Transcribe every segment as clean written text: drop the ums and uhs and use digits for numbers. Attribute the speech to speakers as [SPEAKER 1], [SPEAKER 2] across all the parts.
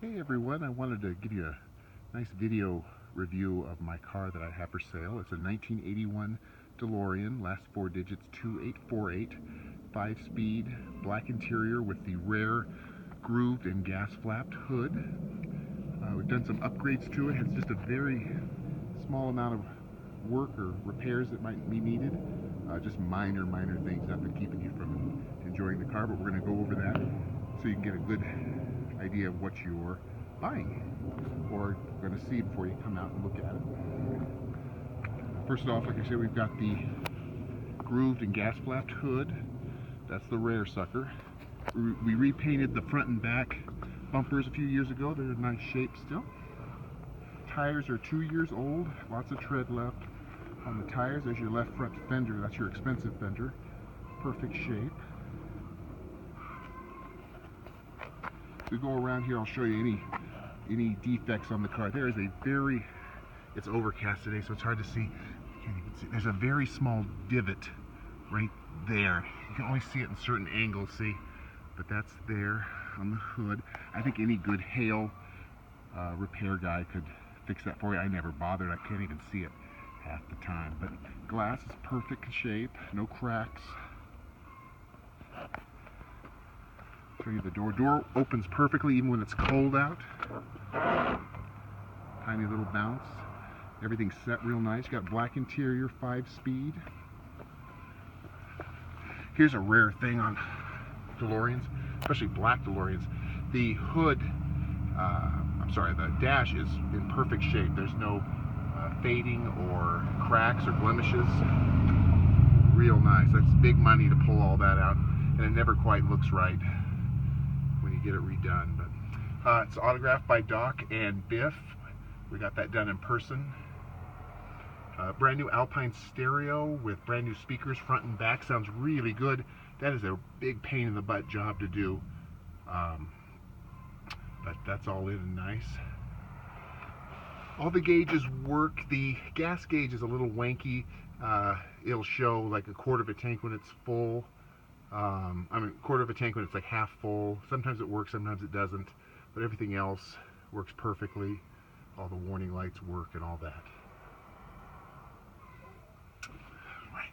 [SPEAKER 1] Hey everyone, I wanted to give you a nice video review of my car that I have for sale. It's a 1981 Delorean, last four digits 2848, 5-speed, black interior with the rare grooved and gas flapped hood. We've done some upgrades to it. It has just a very small amount of work or repairs that might be needed. Just minor things, nothing keeping you from enjoying the car, but we're going to go over that so you can get a good idea of what you're buying or going to see before you come out and look at it. First off, like I said, we've got the grooved and gas flapped hood. That's the rare sucker. We repainted the front and back bumpers a few years ago. They're in nice shape still. Tires are 2 years old, lots of tread left on the tires. There's your left front fender, that's your expensive fender. Perfect shape. We go around here, I'll show you any defects on the car. There is it's overcast today, so it's hard to see. You can't even see. There's a very small divot right there. You can only see it in certain angles, see? But that's there on the hood. I think any good hail repair guy could fix that for you. I never bothered. I can't even see it half the time. But glass is perfect shape, no cracks. Show you the door. Door opens perfectly even when it's cold out. Tiny little bounce. Everything's set real nice. Got black interior, 5-speed. Here's a rare thing on DeLoreans, especially black DeLoreans. The hood, the dash is in perfect shape. There's no fading or cracks or blemishes. Real nice. That's big money to pull all that out, and it never quite looks right when you get it redone. But it's autographed by Doc and Biff. We got that done in person. Brand new Alpine stereo with brand new speakers front and back. Sounds really good. That is a big pain in the butt job to do, but that's all in and nice. All the gauges work. The gas gauge is a little wanky. It'll show like a quarter of a tank when it's full. Quarter of a tank when it's like half full. Sometimes it works, sometimes it doesn't. But everything else works perfectly. All the warning lights work and all that. Right.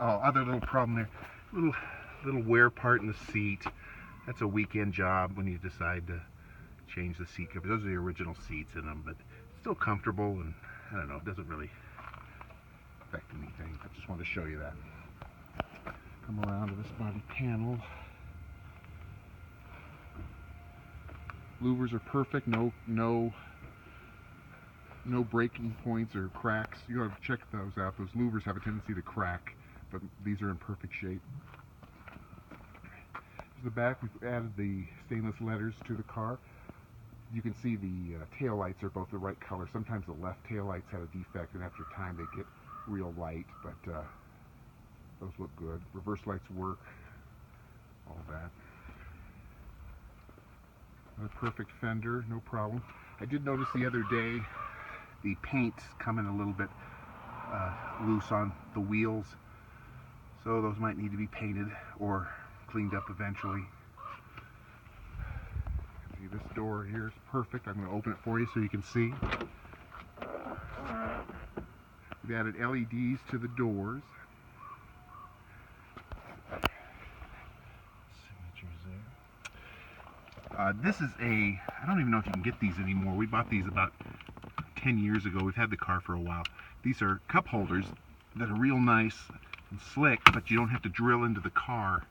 [SPEAKER 1] Oh, other little problem there. Little wear part in the seat. That's a weekend job when you decide to change the seat cover. Those are the original seats in them, but it's still comfortable, and I don't know, it doesn't really affect anything. I just wanted to show you that. Come around to this body panel. Louvers are perfect. No breaking points or cracks. You have to check those out. Those louvers have a tendency to crack, but these are in perfect shape. Here's the back. We've added the stainless letters to the car. You can see the tail lights are both the right color. Sometimes the left tail lights have a defect, and after time they get real light, but those look good. Reverse lights work. All that. A perfect fender, no problem. I did notice the other day the paint's coming a little bit loose on the wheels, so those might need to be painted or cleaned up eventually. See, this door here is perfect. I'm going to open it for you so you can see. We've added LEDs to the doors. Signatures there. This is I don't even know if you can get these anymore. We bought these about 10 years ago. We've had the car for a while. These are cup holders that are real nice and slick, but you don't have to drill into the car.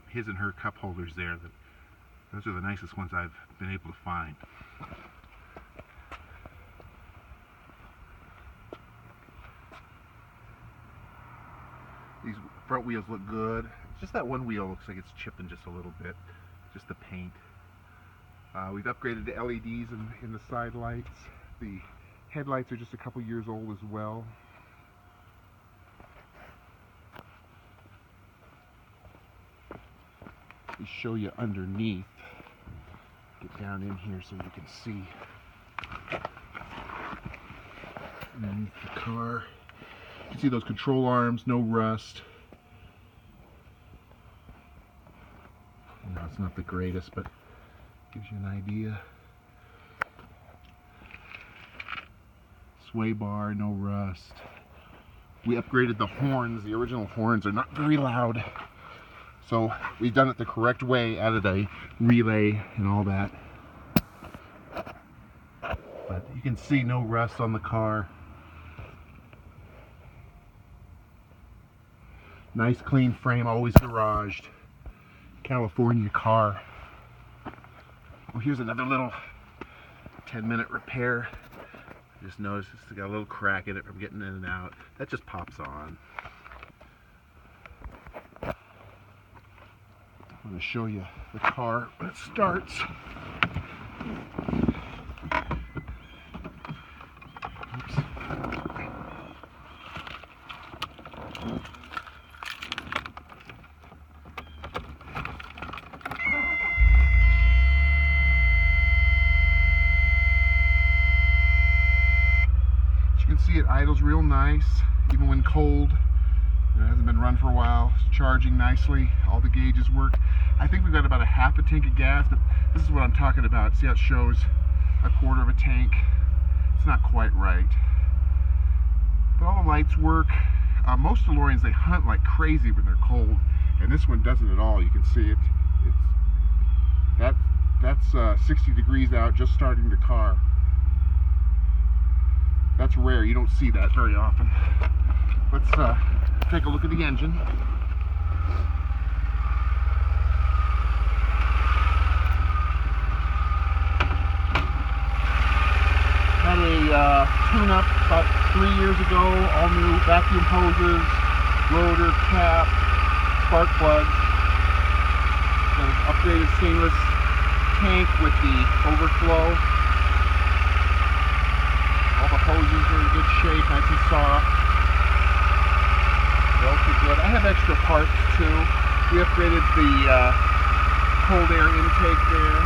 [SPEAKER 1] His and her cup holders there. Those are the nicest ones I've been able to find. These front wheels look good. Just that one wheel looks like it's chipping just a little bit. Just the paint. We've upgraded the LEDs in the side lights. The headlights are just a couple years old as well. Let me show you underneath. Get down in here so you can see underneath the car. You can see those control arms, no rust. No, it's not the greatest, but Gives you an idea. Sway bar, no rust. We upgraded the horns. The original horns are not very loud. So we've done it the correct way, added a relay and all that. But you can see no rust on the car. Nice clean frame, always garaged. California car. Well, here's another little 10-minute repair. Just noticed it's got a little crack in it from getting in and out. That just pops on. I'm going to show you the car when it starts. Oops. You can see it idles real nice, even when cold. It hasn't been run for a while. It's charging nicely. All the gauges work. I think we've got about a half a tank of gas, but this is what I'm talking about. See how it shows a quarter of a tank? It's not quite right. But all the lights work. Most DeLoreans, they hunt like crazy when they're cold, and this one doesn't at all. You can see it. That's 60 degrees out, just starting the car. That's rare. You don't see that very often. Let's take a look at the engine. Had a tune-up about 3 years ago. All new vacuum hoses, rotor, cap, spark plugs. Got an upgraded stainless tank with the overflow. All the hoses are in good shape, nice and soft. They'll good. I have extra parts too. We upgraded the cold air intake there.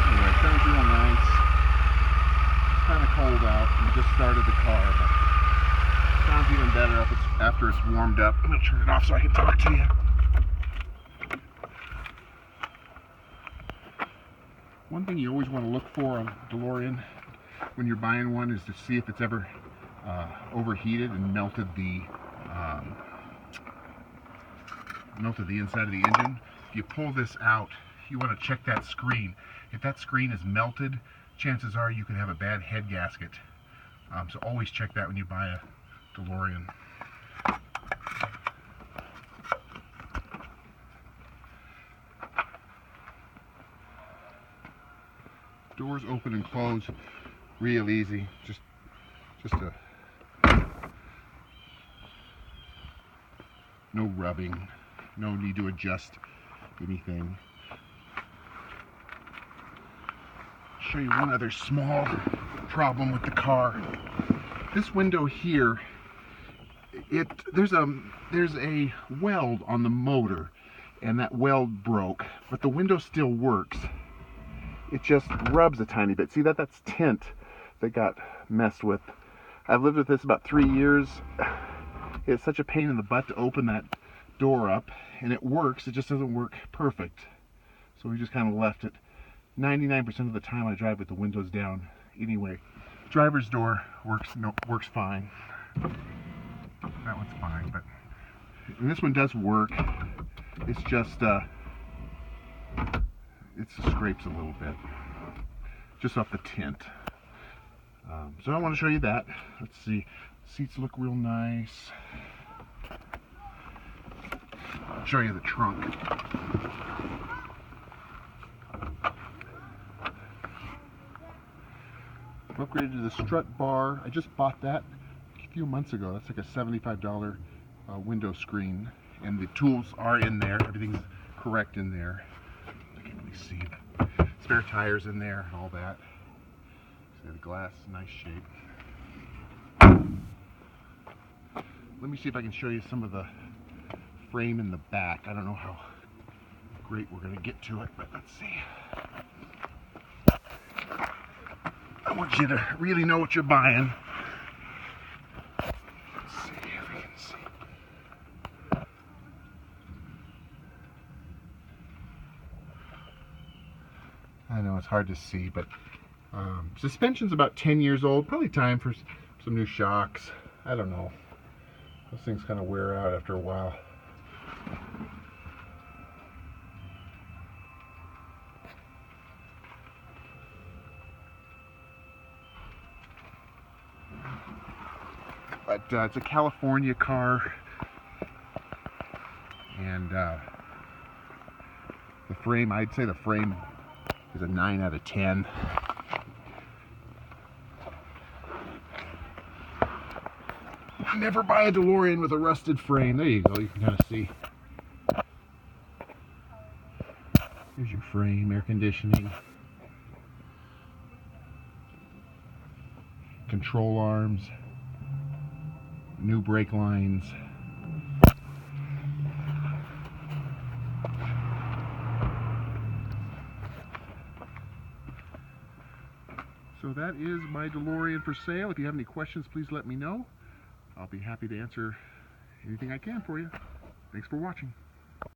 [SPEAKER 1] Anyway, it sounds real nice. It's kind of cold out. We just started the car, but it sounds even better after it's warmed up. I'm going to turn it off so I can talk to you. One thing you always want to look for on DeLorean when you're buying one is to see if it's ever overheated and melted the inside of the engine. If you pull this out, you want to check that screen. If that screen is melted, chances are you could have a bad head gasket. So always check that when you buy a DeLorean. Doors open and close real easy. Just no rubbing, no need to adjust anything. Show you one other small problem with the car. This window here, there's a weld on the motor, and that weld broke, but the window still works. It just rubs a tiny bit. See that's tint that got messed with. I've lived with this about 3 years. It's such a pain in the butt to open that door up, and it works, it just doesn't work perfect. So we just kind of left it. 99% of the time I drive with the windows down anyway. Driver's door works fine. That one's fine, but and this one does work. It's just it scrapes a little bit, just off the tint. So I want to show you that. Let's see. Seats look real nice. I'll show you the trunk. I've upgraded to the strut bar. I just bought that a few months ago. That's like a $75 window screen, and the tools are in there. Everything's correct in there. I can't really see the spare tires in there and all that. See the glass, nice shape. Let me see if I can show you some of the frame in the back. I don't know how great we're going to get to it, but let's see. I want you to really know what you're buying. hard to see, but suspension's about 10 years old. Probably time for some new shocks. I don't know. Those things kind of wear out after a while. But it's a California car, and the frame, I'd say the frame is a 9 out of 10. Never buy a DeLorean with a rusted frame. There you go, you can kind of see. Here's your frame, air conditioning, control arms, new brake lines. So that is my DeLorean for sale. If you have any questions, please let me know. I'll be happy to answer anything I can for you. Thanks for watching.